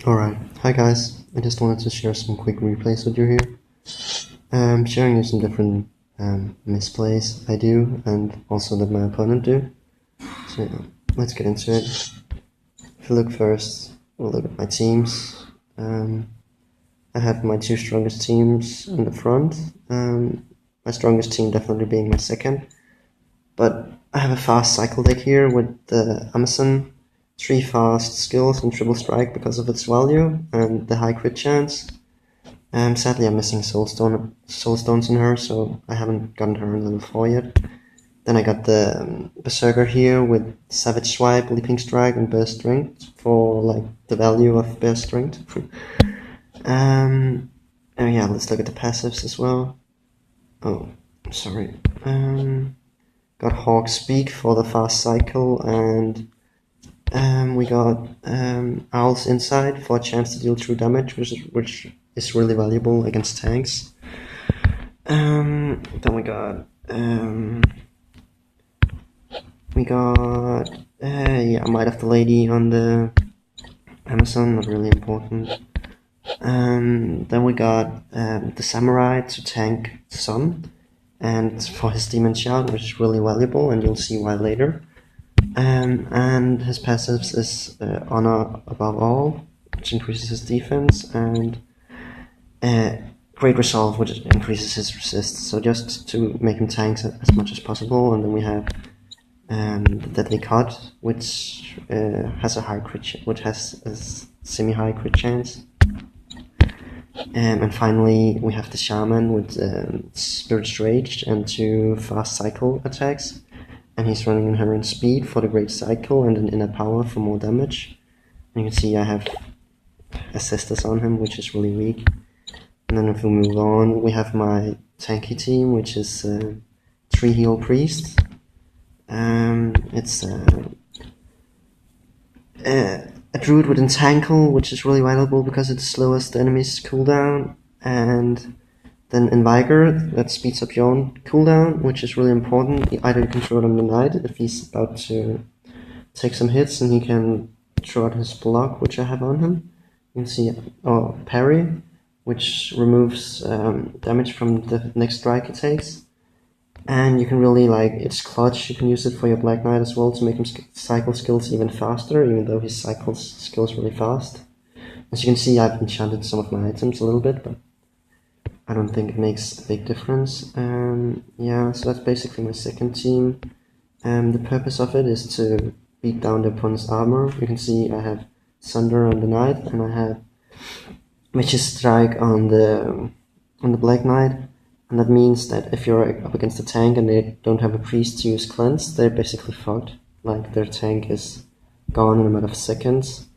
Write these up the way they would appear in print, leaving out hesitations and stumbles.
Alright, hi guys, I just wanted to share some quick replays with you here. I'm showing you some different misplays I do and also that my opponent do. So yeah, let's get into it. If you look first, we'll look at my teams. I have my two strongest teams in the front. My strongest team definitely being my second. But I have a fast cycle deck here with the Amazon, 3 fast skills and triple strike because of its value and the high crit chance. Sadly I'm missing soul stones in her, so I haven't gotten her in level 4 yet. Then I got the Berserker here with Savage Swipe, Leaping Strike and Burst Strength for like the value of Burst Strength. Oh yeah, let's look at the passives as well. Oh, sorry. Got Hawk Speak for the fast cycle, and we got Owl's Insight for a chance to deal true damage, which is really valuable against tanks. Then we got Might of the Lady on the Amazon, not really important. Then we got the Samurai to tank Sun, and for his Demon Shout, which is really valuable, and you'll see why later. And his passives is Honor Above All, which increases his defense, and Great Resolve, which increases his resist. So just to make him tanks as much as possible. And then we have the Deadly Cut, which has a high crit, which has a semi-high crit chance. And finally, we have the Shaman with Spirit's Rage and 2 fast cycle attacks. And he's running Inherent Speed for the Great Cycle and an Inner Power for more damage. And you can see I have Assisters on him, which is really weak. And then if we move on, we have my tanky team, which is 3 Heal Priests. It's a Druid with Entangle, which is really valuable because it slows the enemy's cooldown, and then Invigor, that speeds up your own cooldown, which is really important. Either you can throw it on the knight if he's about to take some hits, and he can throw out his block, which I have on him. You can see parry, which removes damage from the next strike he takes. And you can really, it's clutch, you can use it for your Black Knight as well to make him cycle skills even faster, even though he cycles skills really fast. As you can see, I've enchanted some of my items a little bit, but I don't think it makes a big difference. Yeah, so that's basically my second team. The purpose of it is to beat down the opponent's armor. You can see I have Sunder on the Knight, and I have Witch's Strike on the Black Knight. And that means that if you're up against a tank and they don't have a priest to use Cleanse, they're basically fucked. Like, their tank is gone in a matter of seconds.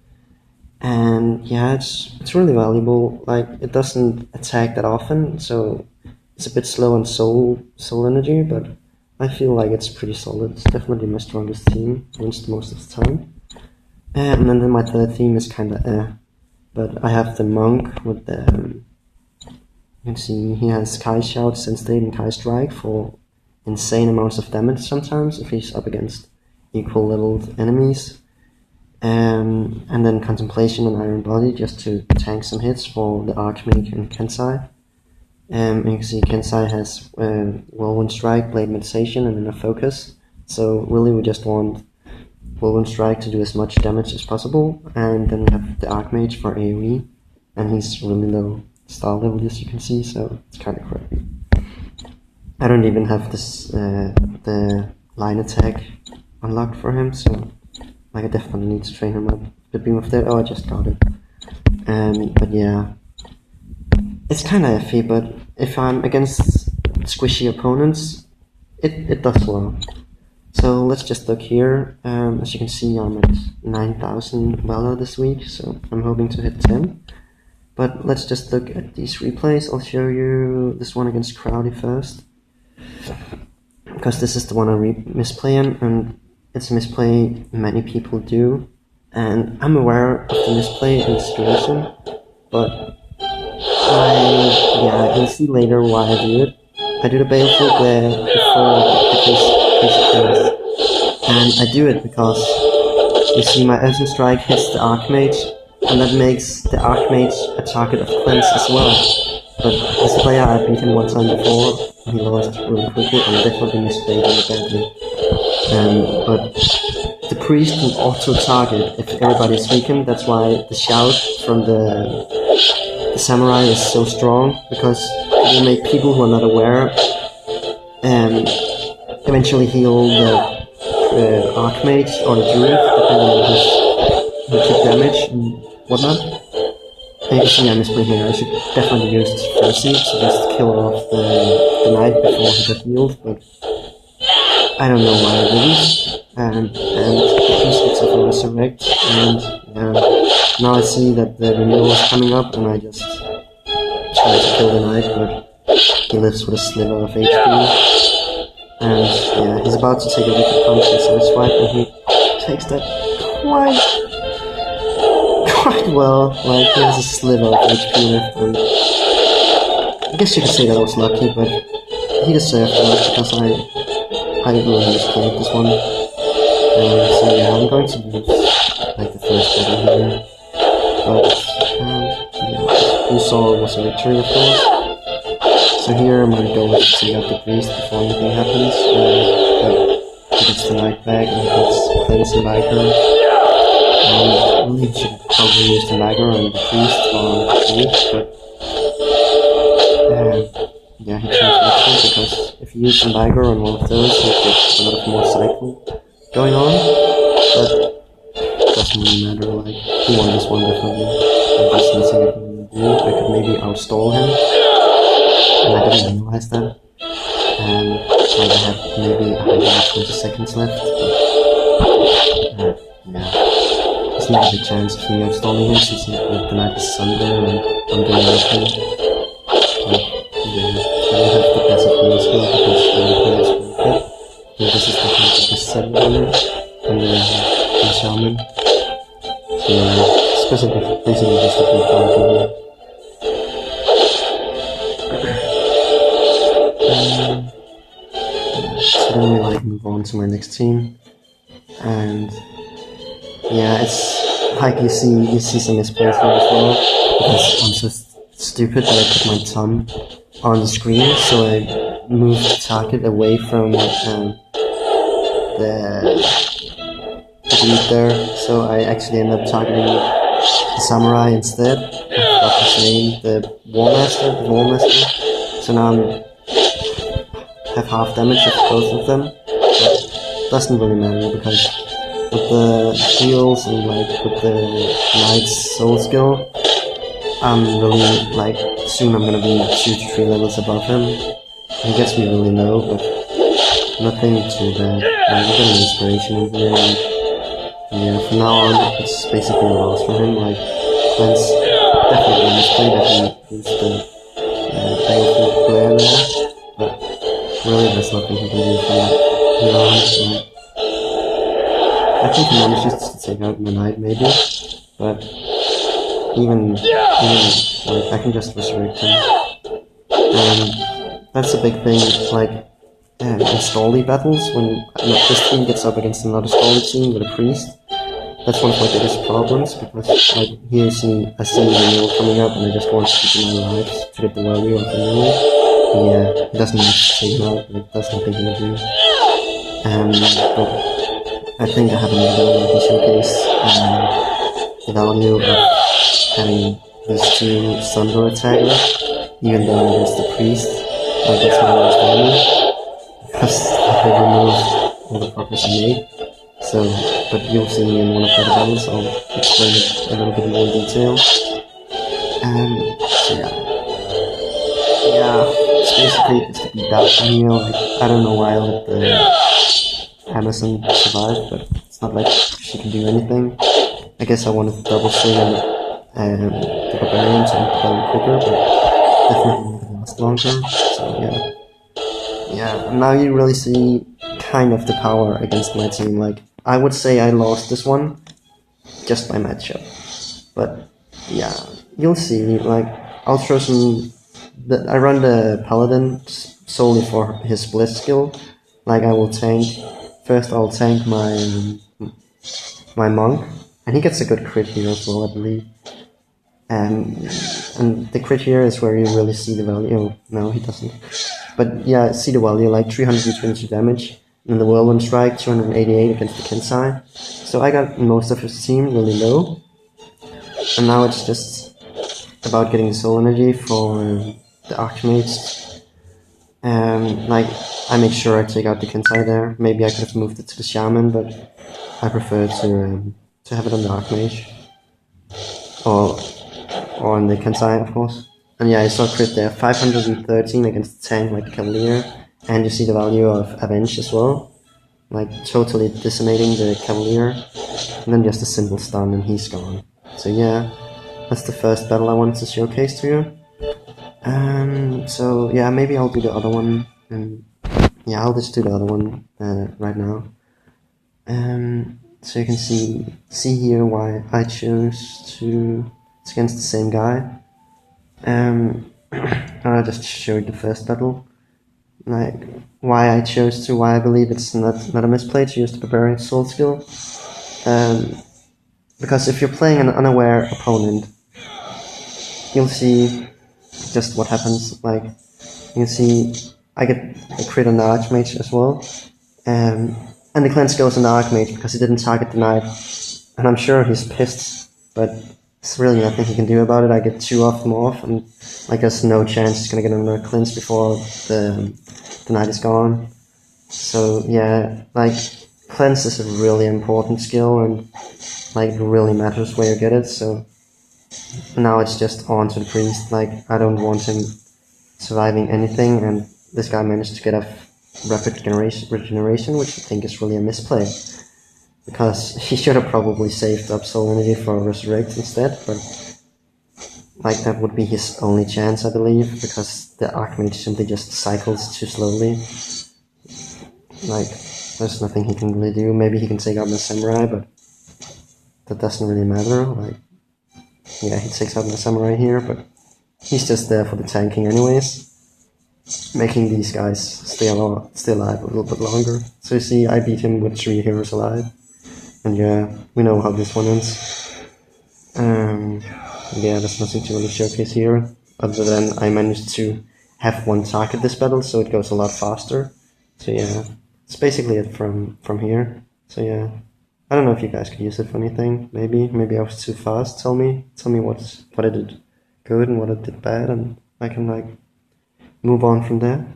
And yeah, it's really valuable. Like, it doesn't attack that often, so it's a bit slow on soul energy, but I feel like it's pretty solid. It's definitely my strongest team, wins most of the time. And then my third team is kinda but I have the Monk with the you can see he has Kai Shout, Sense State, and Kai Strike for insane amounts of damage sometimes if he's up against equal leveled enemies. And then Contemplation and Iron Body just to tank some hits for the Archmage and Kensai. And you can see Kensai has Whirlwind Strike, Blade Meditation, and Inner Focus. So really we just want Whirlwind Strike to do as much damage as possible. And then we have the Archmage for AoE, and he's really low star level, as you can see, so it's kind of crappy. I don't even have this the line attack unlocked for him, so I definitely need to train him up. The Beam of Death, I just got it. But yeah, it's kind of iffy, but if I'm against squishy opponents, it does well. So let's just look here. As you can see, I'm at 9,000 Valor this week, so I'm hoping to hit 10. But let's just look at these replays. I'll show you this one against Crowdy first, because this is the one I misplay in, and it's a misplay many people do. And I'm aware of the misplay in the situation, but I can see later why I do it. I do the Baleful Glare before the case occurs. And I do it because, you see, my Earthen Strike hits the Archmage, and that makes the Archmage a target of cleanse as well. But as a player, I beat him one time before, and he lost really quickly, and definitely misplayed him badly. But the priest will auto-target if everybody's weakened. That's why the shout from the samurai is so strong, because it will make people who are not aware eventually heal the Archmage or the Druid, depending on who took damage and whatnot. And you can see I misplayed here. I should definitely use Mercy to just kill off the knight before he got healed, but I don't know why I didn't. And the priest gets up and resurrect, and now I see that the renewal is coming up, and I just try to kill the knight, but he lives with a sliver of HP. And yeah, he's about to take a wicked punch and side swipe, and he takes that quite well. Like, he has a sliver of HP left, and I guess you could say that I was lucky, but he deserved that because I really misplayed this one. So yeah, I'm going to lose like the first battle here, but yeah, you saw it was a victory, of course. So here my goal is to take out the priest before anything happens. He gets the knight back and he gets cleanse and Viper. Really should probably use the Viper and the priest on the priest, but yeah, he chose not to, because if you use the Viper on one of those, you get a lot of more cycle going on, but it doesn't really matter. Like, he won this one definitely. There's nothing I can do. I could maybe outstall him, and I didn't realize that. Like, I had maybe 120 seconds left, but yeah, there's not a big chance of me outstalling him since the knight is Sunder and I'm doing everything. I don't have the passive heal skill because the is really good. This is definitely the best set winner and the shaman. So yeah, basically just a big powerful here. So then we like move on to my next team, and yeah, it's like you see some misplays here as well, because I'm so stupid that I put my thumb on the screen, so I moved the target away from the dude there, so I actually ended up targeting the samurai instead. I forgot his name, the Warmaster. So now I have half damage of both of them, but it doesn't really matter, because with the shields and like with the knight's soul skill, I'm really, like, soon I'm gonna be 2 to 3 levels above him. He gets me really low, but nothing too bad. I'm getting inspiration in here, and yeah, from now on it's basically a loss for him. Like, Cleanse definitely misplayed that he used the Baleful Glare there, but really there's nothing he can do from that here on. So I think he manages to take out my knight maybe, but even like, I can just resurrect him. And that's a big thing, like, in Stolly battles, when this team gets up against another Stolly team with a priest. That's one of my biggest problems, because like, here I see the renewal coming up, and I just want to keep him alive to get the value of the renewal. And yeah, it doesn't need to take him out, but it does nothing to do. But I think I have another video where I can showcase the value of having these two Sunder attackers, even though against the priest. Like, that's my last value, because they remove all the progress I made. So, but you'll see in one of the battles, I'll explain it a little bit more in detail. So yeah, it's basically just to beat out from here. Like, I don't know why I let the Amazon survive, but it's not like she can do anything. I guess I wanted to double swing and the Barbarian to make the battle quicker, but definitely make it last longer. So yeah, and now you really see kind of the power against my team. Like, I would say I lost this one just by matchup, but yeah, you'll see. Like, I'll throw some. I run the Paladin solely for his split skill. Like, I will tank first. I'll tank my monk And he gets a good crit here as well, I believe. And the crit here is where you really see the value. Oh, no, he doesn't. But yeah, see the value, like 322 damage. And the Whirlwind Strike, 288 against the Kensai. So I got most of his team really low. And now it's just about getting the soul energy for the Archmages. Like, I make sure I take out the Kensai there. Maybe I could have moved it to the Shaman, but I prefer to have it on the Archmage. Or on the Kensai, of course. And yeah, I saw crit there, 513 against the tank like the Cavalier. And you see the value of Avenge as well. Like, totally decimating the Cavalier. And then just a simple stun and he's gone. So yeah, that's the first battle I wanted to showcase to you. So yeah, maybe I'll do the other one. And yeah, I'll just do the other one right now. So you can see here why I chose to... It's against the same guy. I'll just show you the first battle. Like, why I chose to, why I believe it's not a misplay to use the Barbarian Soul skill. Because if you're playing an unaware opponent, you'll see just what happens. Like, you can see I get a crit on the Archmage as well. And the cleanse goes on the Archmage because he didn't target the knight. And I'm sure he's pissed, but there's really nothing he can do about it. I get 2 of them off, and like there's no chance he's gonna get another cleanse before the knight is gone. So yeah, like cleanse is a really important skill, and like it really matters where you get it. So now it's just on to the priest. Like I don't want him surviving anything, and this guy managed to get a rapid regeneration, which I think is really a misplay. Because he should have probably saved up soul energy for Resurrect instead, but like that would be his only chance, I believe, because the Archmage simply just cycles too slowly. Like, there's nothing he can really do. Maybe he can take out my Samurai, but that doesn't really matter. Like, yeah, he takes out my Samurai here, but he's just there for the tanking anyways, making these guys stay alive a little bit longer. So you see, I beat him with 3 heroes alive. And yeah, we know how this one ends. Yeah, there's nothing to really showcase here, other than I managed to have 1 target this battle, so it goes a lot faster. So yeah, it's basically it from here. So yeah, I don't know if you guys could use it for anything. Maybe I was too fast. Tell me what I did good and what I did bad, and I can like move on from there.